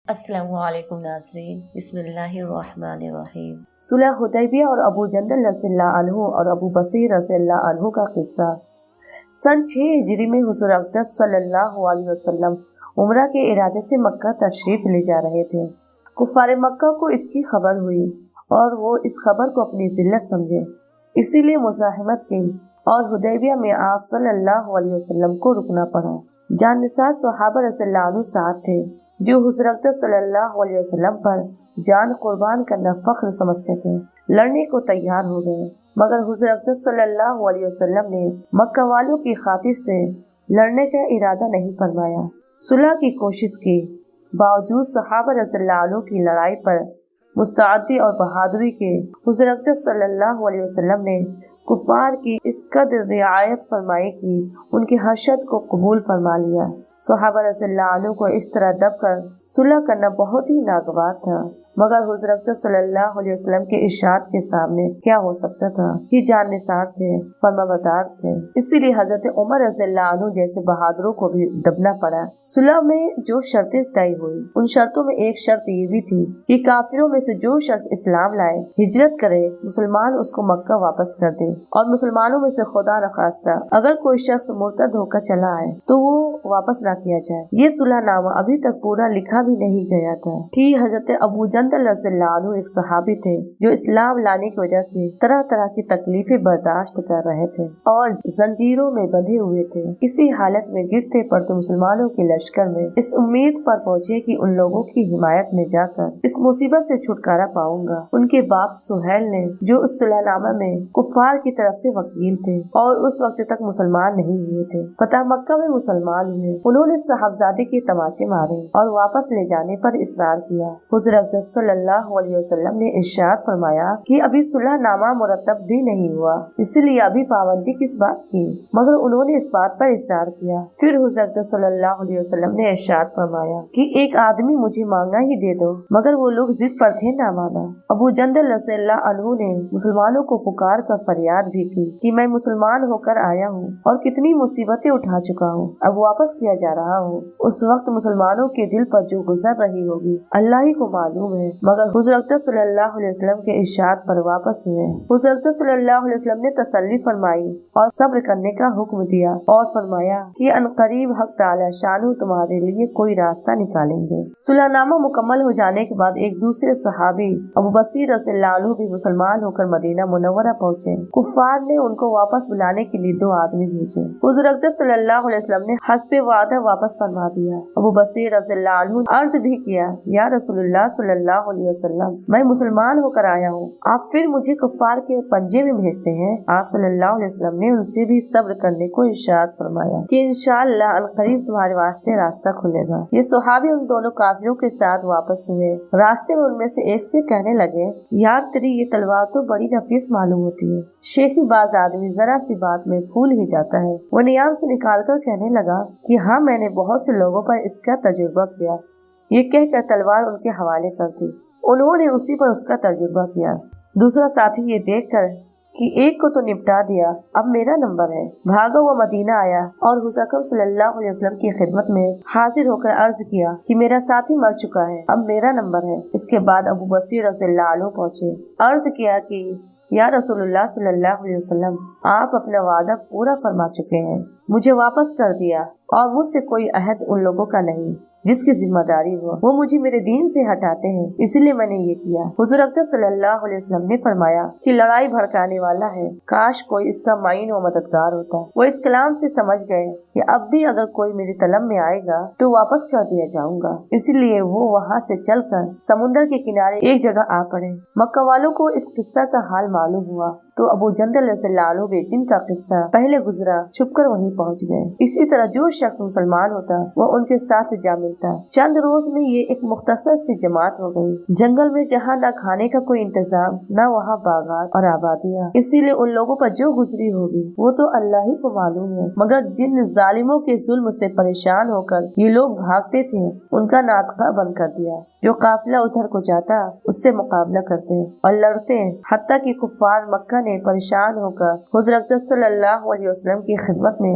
السلام علیکم ناظرین، بسم اللہ الرحمن الرحیم۔ صلح حدیبیہ اور ابو جندل رضی اللہ عنہ اور ابو بصیر رضی اللہ عنہ کا قصہ۔ سن 6 ہجری میں حضور اقدس صلی اللہ علیہ وسلم عمرہ کے ارادے سے مکہ تشریف لے جا رہے تھے۔ کفار مکہ کو اس کی خبر ہوئی اور وہ اس خبر کو اپنی ذلت سمجھے، اسی لیے مزاحمت کی اور حدیبیہ میں آپ صلی اللہ علیہ وسلم کو رکنا پڑا۔ جان نثار صحابہ رضی اللہ عنہ ساتھ تھے جو حضور اقدس صلی اللہ علیہ وسلم پر جان قربان کرنا فخر سمجھتے تھے، لڑنے کو تیار ہو گئے، مگر حضور اقدس صلی اللہ علیہ وسلم نے مکہ والوں کی خاطر سے لڑنے کا ارادہ نہیں فرمایا۔ صلح کی کوشش کی باوجود صحابہ رضی اللہ عنہ کی لڑائی پر مستعدی اور بہادری کے حضور اقدس صلی اللہ علیہ وسلم نے کفار کی اس قدر رعایت فرمائی کہ ان کی حرشت کو قبول فرما لیا۔ صحابہ رضی اللہ عنہ کو اس طرح دب کر صلح کرنا بہت ہی ناگوار تھا، مگر حضور اقدس صلی اللہ علیہ وسلم کے ارشاد کے سامنے کیا ہو سکتا تھا کہ جان نثار تھے، فرمانبردار تھے، اسی لیے حضرت عمر رضی اللہ عنہ جیسے بہادروں کو بھی دبنا پڑا۔ صلح میں جو شرطیں طے ہوئی ان شرطوں میں ایک شرط یہ بھی تھی کہ کافروں میں سے جو شخص اسلام لائے، ہجرت کرے، مسلمان اس کو مکہ واپس کر دے، اور مسلمانوں میں سے خدا نخواستہ اگر کوئی شخص مرتد ہو کر چلا آئے تو وہ واپس نہ کیا جائے۔ یہ صلح نامہ ابھی تک پورا لکھا بھی نہیں گیا تھا کہ حضرت ابو جندل رضی اللہ عنہ ایک صحابی تھے جو اسلام لانے کی وجہ سے طرح طرح کی تکلیفیں برداشت کر رہے تھے اور زنجیروں میں بندھے ہوئے تھے۔ اسی حالت میں گرتے پڑتے مسلمانوں کے لشکر میں اس امید پر پہنچے کہ ان لوگوں کی حمایت میں جا کر اس مصیبت سے چھٹکارا پاؤں گا۔ ان کے باپ سہیل نے جو اس صلح نامہ میں کفار کی طرف سے وکیل تھے اور اس وقت تک مسلمان نہیں ہوئے تھے، فتح مکہ میں مسلمان ہوئے۔ انہوں نے صاحبزادے کے تماشے مارے اور واپس لے جانے پر اصرار کیا۔ حضور اقدس صلی اللہ علیہ وسلم نے ارشاد فرمایا کہ ابھی صلح نامہ مرتب بھی نہیں ہوا، اسی لیے ابھی پابندی کس بات کی، مگر انہوں نے اس بات پر اصرار کیا۔ پھر حضور اقدس صلی اللہ علیہ وسلم نے ارشاد فرمایا کہ ایک آدمی مجھے مانگا ہی دے دو، مگر وہ لوگ ضد پر تھے نہ مانا۔ ابو جندل رضی اللہ عنہ نے مسلمانوں کو پکار کر فریاد بھی کی کہ میں مسلمان ہو کر آیا ہوں اور کتنی مصیبتیں اٹھا چکا ہوں، اب واپس کیا جا رہا ہوں۔ اس وقت مسلمانوں کے دل پر جو گزر رہی ہوگی اللہ ہی کو معلوم ہے، مگر حضور اقدس صلی اللہ علیہ وسلم کے ارشاد پر واپس ہوئے۔ حضور اقدس صلی اللہ علیہ وسلم نے تسلی فرمائی اور صبر کرنے کا حکم دیا اور فرمایا کہ عنقریب حق تعالی شانہ تمہارے لیے کوئی راستہ نکالیں گے۔ صلح نامہ مکمل ہو جانے کے بعد ایک دوسرے صحابی ابو بصیر رضی اللہ عنہ بھی مسلمان ہو کر مدینہ منورہ پہنچے۔ کفار نے ان کو واپس بلانے کے لیے 2 آدمی بھیجے۔ حضور اقدس صلی اللہ علیہ وسلم نے حسب وعدہ واپس فرما دیا۔ ابو بصیر رضی اللہ عنہ عرض بھی کیا، یا رسول اللہ صلی اللہ علیہ وسلم، میں مسلمان ہو کر آیا ہوں، آپ پھر مجھے کفار کے پنجے میں بھیجتے ہیں؟ آپ صلی اللہ علیہ وسلم نے ان سے بھی صبر کرنے کو ارشاد فرمایا کہ انشاءاللہ عنقریب تمہارے واسطے راستہ کھلے گا۔ یہ صحابی ان دونوں کافروں کے ساتھ واپس ہوئے۔ راستے میں ان میں سے ایک سے کہنے لگے، یار تیری یہ تلوار تو بڑی نفیس معلوم ہوتی ہے۔ شیخی باز آدمی ذرا سی بات میں پھول ہی جاتا ہے۔ وہ نیام سے نکال کر کہنے لگا کہ ہاں، میں نے بہت سے لوگوں پر اس کا تجربہ کیا۔ یہ کہہ کر تلوار ان کے حوالے کر دی۔ انہوں نے اسی پر اس کا تجربہ کیا۔ دوسرا ساتھی یہ دیکھ کر کہ ایک کو تو نپٹا دیا، اب میرا نمبر ہے، بھاگا ہوا مدینہ آیا اور حضور اکرم صلی اللہ علیہ وسلم کی خدمت میں حاضر ہو کر عرض کیا کہ میرا ساتھی مر چکا ہے، اب میرا نمبر ہے۔ اس کے بعد ابو بصیر رضی اللہ عنہ پہنچے، عرض کیا کہ یا رسول اللہ صلی اللہ علیہ وسلم، آپ اپنا وعدہ پورا فرما چکے ہیں، مجھے واپس کر دیا اور مجھ سے کوئی عہد ان لوگوں کا نہیں جس کی ذمہ داری ہو، وہ مجھے میرے دین سے ہٹاتے ہیں، اسی لیے میں نے یہ کیا۔ حضور اقدس صلی اللہ علیہ وسلم نے فرمایا کہ لڑائی بھڑکانے والا ہے، کاش کوئی اس کا معین و مددگار ہوتا۔ وہ اس کلام سے سمجھ گئے کہ اب بھی اگر کوئی میری طلب میں آئے گا تو واپس کر دیا جاؤں گا، اسی لیے وہ وہاں سے چل کر سمندر کے کنارے ایک جگہ آ پڑے۔ مکہ والوں کو اس قصہ کا حال معلوم ہوا تو ابو جندل رضی اللہ عنہ بھی جن کا قصہ پہلے گزرا چھپ کر وہیں پہنچ گئے۔ اسی طرح جو شخص مسلمان ہوتا وہ ان کے ساتھ جا ملتا۔ چند روز میں یہ ایک مختصر سی جماعت ہو گئی۔ جنگل میں جہاں نہ کھانے کا کوئی انتظام، نہ وہاں باغات اور آبادیاں، اسی لیے ان لوگوں پر جو گزری ہوگی وہ تو اللہ ہی کو معلوم ہے، مگر جن ظالموں کے ظلم سے پریشان ہو کر یہ لوگ بھاگتے تھے ان کا ناطقہ بند کر دیا۔ جو قافلہ ادھر کو جاتا اس سے مقابلہ کرتے اور لڑتے، حتیٰ کہ کفار مکہ نے پریشان ہو کر حضور اقدس صلی اللہ علیہ وسلم کی خدمت میں